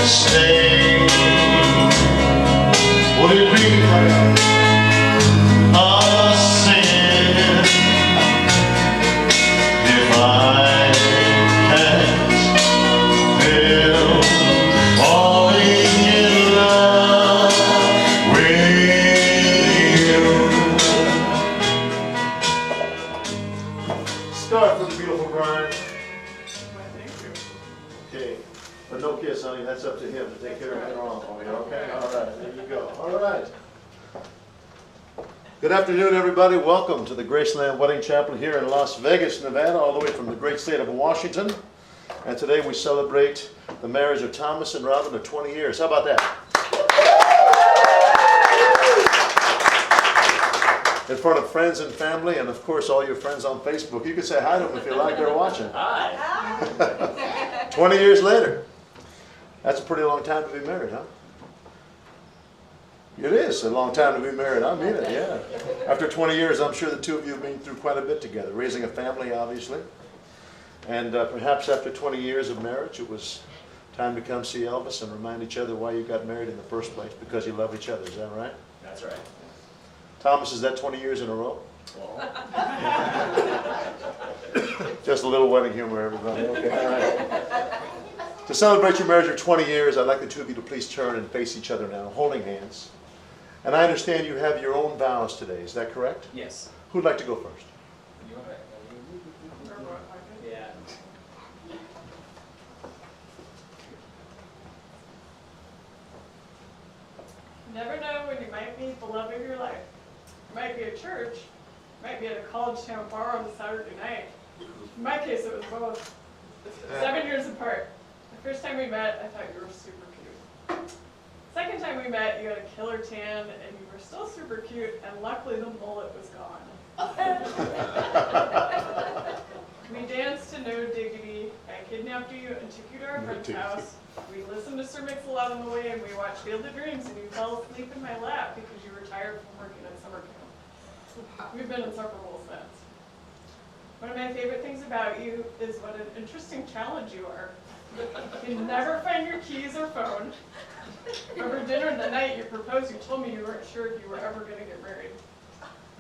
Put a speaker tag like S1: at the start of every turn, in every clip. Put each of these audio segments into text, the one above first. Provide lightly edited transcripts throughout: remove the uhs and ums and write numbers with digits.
S1: stay? Would it be a sin if I can't help falling in love with you? Start for the beautiful bride. Okay, but no kiss, honey. That's up to him to take care of it wrong for you. Okay, all right. There you go. All right. Good afternoon, everybody. Welcome to the Graceland Wedding Chapel here in Las Vegas, Nevada, all the way from the great state of Washington. And today we celebrate the marriage of Thomas and Robyn of 20 years. How about that? In front of friends and family, and of course all your friends on Facebook. You can say hi to them if you like. They're watching.
S2: Hi.
S1: 20 years later. That's a pretty long time to be married, huh? It is a long time to be married. I mean it, yeah. After 20 years, I'm sure the two of you have been through quite a bit together, raising a family, obviously. And perhaps after 20 years of marriage, it was time to come see Elvis and remind each other why you got married in the first place, because you love each other. Is that right?
S2: That's right.
S1: Thomas, is that 20 years in a row?
S2: Well,
S1: Just a little wedding humor, everybody. Okay, all right. To celebrate your marriage of 20 years, I'd like the two of you to please turn and face each other now, holding hands. And I understand you have your own vows today. Is that correct?
S2: yes.
S1: Who'd like to go first?
S2: Yeah.
S3: You never know when you might meet the love of your life. It might be at church, it might be at a college town bar on a Saturday night. In my case, it was both. 7 years apart. The first time we met, I thought you were super cute. Second time we met, you had a killer tan, and you were still super cute, and luckily the mullet was gone. We danced to No Diggity. I kidnapped you and took you to our friend's house. We listened to Sir Mix-a-Lot on the way, and we watched Field of Dreams, and you fell asleep in my lap because you were tired from working at summer camp. We've been inseparable since. One of my favorite things about you is what an interesting challenge you are. You never find your keys or phone. Over dinner the night you proposed, you told me you weren't sure if you were ever going to get married.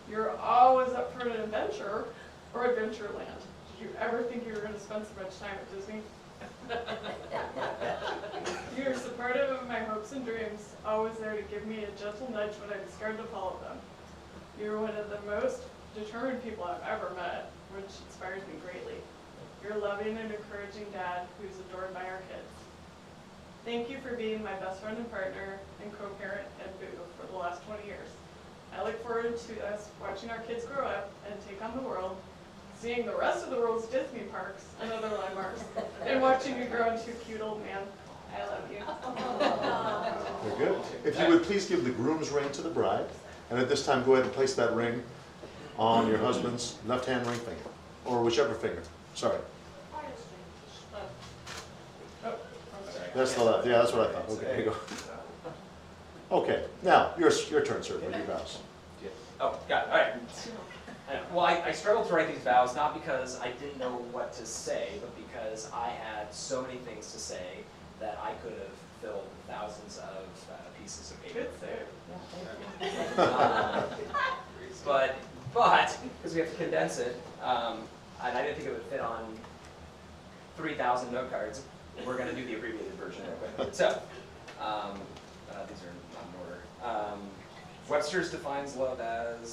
S3: You're always up for an adventure or Adventureland. Did you ever think you were going to spend so much time at Disney? You're supportive of my hopes and dreams, always there to give me a gentle nudge when I'm scared to follow them. You're one of the most determined people I've ever met, which inspires me greatly. You're a loving and encouraging dad who's adored by our kids. Thank you for being my best friend and partner and co-parent and boo for the last 20 years. I look forward to us watching our kids grow up and take on the world, seeing the rest of the world's Disney parks and other landmarks, and watching you grow into a cute old man. I love you.
S1: Very good. If you would please give the groom's ring to the bride, and at this time go ahead and place that ring on your husband's left-hand ring finger, or whichever finger. Sorry. That's the left. Yeah, that's what I thought. Okay, there you go. Okay, now your turn, sir. What are your vows?
S2: Oh, got it. All right. Well, I struggled to write these vows not because I didn't know what to say, but because I had so many things to say that I could have filled thousands of pieces of paper. But because we have to condense it, and I didn't think it would fit on 3,000 note cards, we're going to do the abbreviated version real quick. So, these are not in order. Webster's defines love as,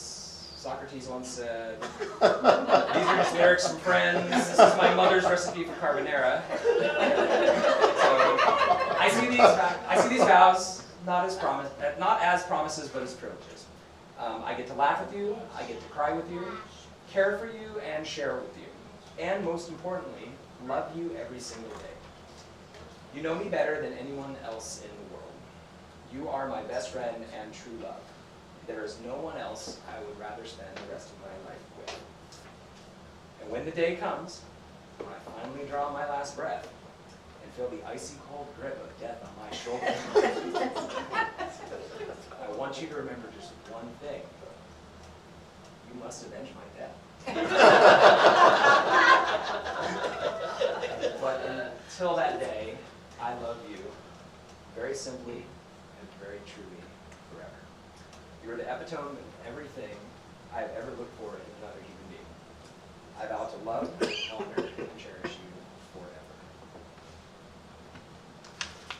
S2: Socrates once said, these are just lyrics from Friends, this is my mother's recipe for carbonara. So, I see these vows not as promises, but as privileges. I get to laugh with you, I get to cry with you, care for you, and share with you. And most importantly, love you every single day. You know me better than anyone else in the world. You are my best friend and true love. There is no one else I would rather spend the rest of my life with. And when the day comes, when I finally draw my last breath and feel the icy cold grip of death on my shoulder, I want you to remember just one thing. You must avenge my death. But until that day, I love you, very simply and very truly forever. You are the epitome of everything I've ever looked for in another human being. I vow to love, honor, and cherish you forever.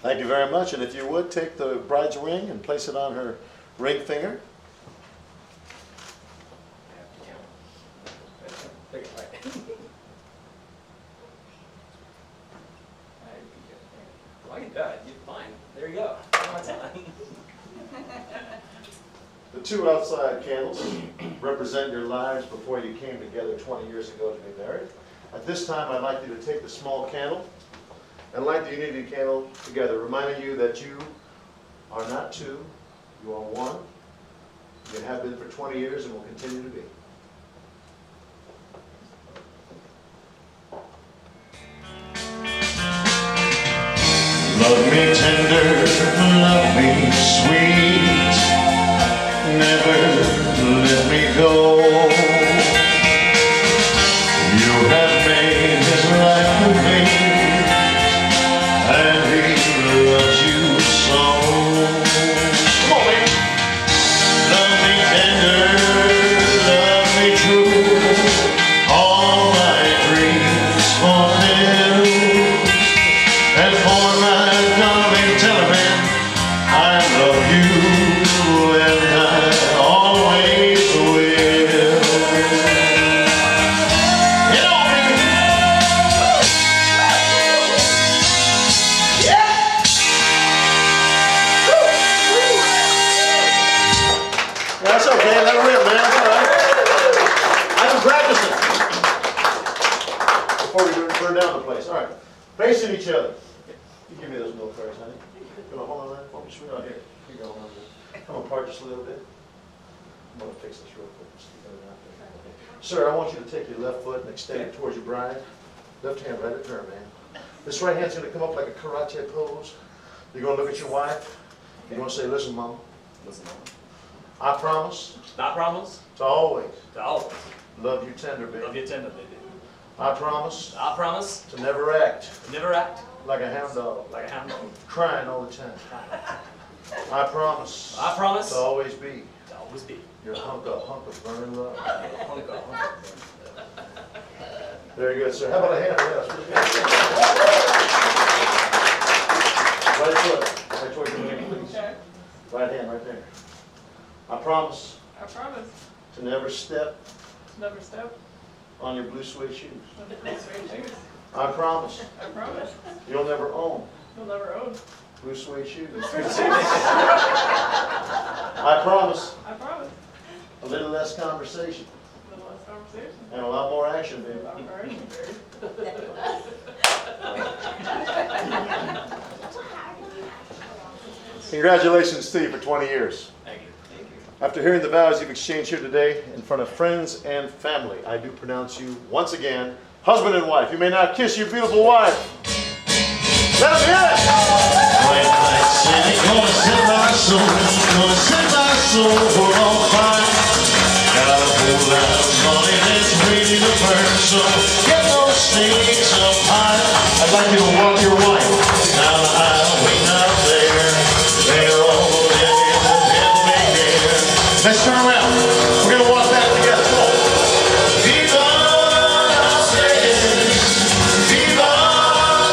S1: Thank you very much. And if you would, take the bride's ring and place it on her ring finger.
S2: I have to count. There you go, right. Well, you can do it. You're fine. There you go. That's on.
S1: The two outside candles represent your lives before you came together 20 years ago to be married. At this time, I'd like you to take the small candle and light the unity candle together, reminding you that you are not two, you are one. You have been for 20 years and will continue to be.
S4: Love me tender, love me sweet, never let me go. You have made his life complete, and he loves you so. Come on, baby. Love me tender, love me true, all my dreams fulfill, and for my darling, tell her, man, I love you, and I always will. Get on, baby. Yeah.
S1: That's okay, let her rip, man. That's all right. I've been practicing before we burn down the place. All right, facing each other. You give me those milk cards, honey. You want to hold on that for me, sweetheart? Here, you go. Come apart just a little bit. I'm going to fix this real quick. Just get it out there. Sir, I want you to take your left foot and extend it towards your bride. Left hand, let it turn, man. This right hand's going to come up like a karate pose. You're going to look at your wife. You're going to say, listen, Mama,
S2: Listen, Mom.
S1: I promise
S2: Not promise.
S1: to always
S2: To always.
S1: love you tender, baby.
S2: Love you tender, baby.
S1: I promise
S2: I promise
S1: to never act
S2: to never act
S1: like a hound dog,
S2: like a hound dog.
S1: crying all the time. I promise
S2: I promise
S1: to always be
S2: to always be.
S1: your hunk of burning love.
S2: Hunka.
S1: Very good, sir. How about a hand? Yes. Right foot, right towards your knee, please.
S3: Okay,
S1: Right hand, right there. I promise
S3: I promise
S1: to never step
S3: to never step
S1: on your blue suede shoes.
S3: on the blue suede shoes.
S1: I promise
S3: I promise
S1: you'll never own
S3: you'll never own
S1: blue suede shoes.
S3: blue suede shoes.
S1: I promise
S3: I promise.
S1: a little less conversation
S3: A little less conversation.
S1: and a lot more action, baby.
S3: About our action, baby.
S1: Congratulations to you for 20 years.
S2: Thank you. Thank you.
S1: After hearing the vows you've exchanged here today in front of friends and family, I do pronounce you once again husband and wife. You may now kiss your beautiful wife. Let us hear it!
S4: Bright light city, gonna set my soul for all time. Got a whole lot of money that's ready to burn, so get those stakes up high. I'd like you to walk your wife down the highway out there. They're all living the big air. Let's turn around. We're gonna walk back together. Come on. Viva Las Vegas. Viva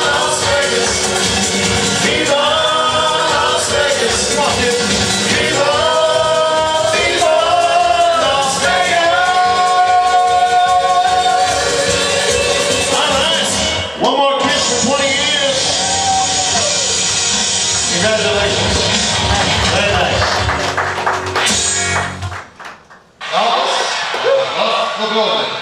S4: Las Vegas. Viva Las Vegas. Come on, kids. Viva, Viva Las Vegas. All right. One more kiss for 20 years. Congratulations. Very nice. Oh, look over.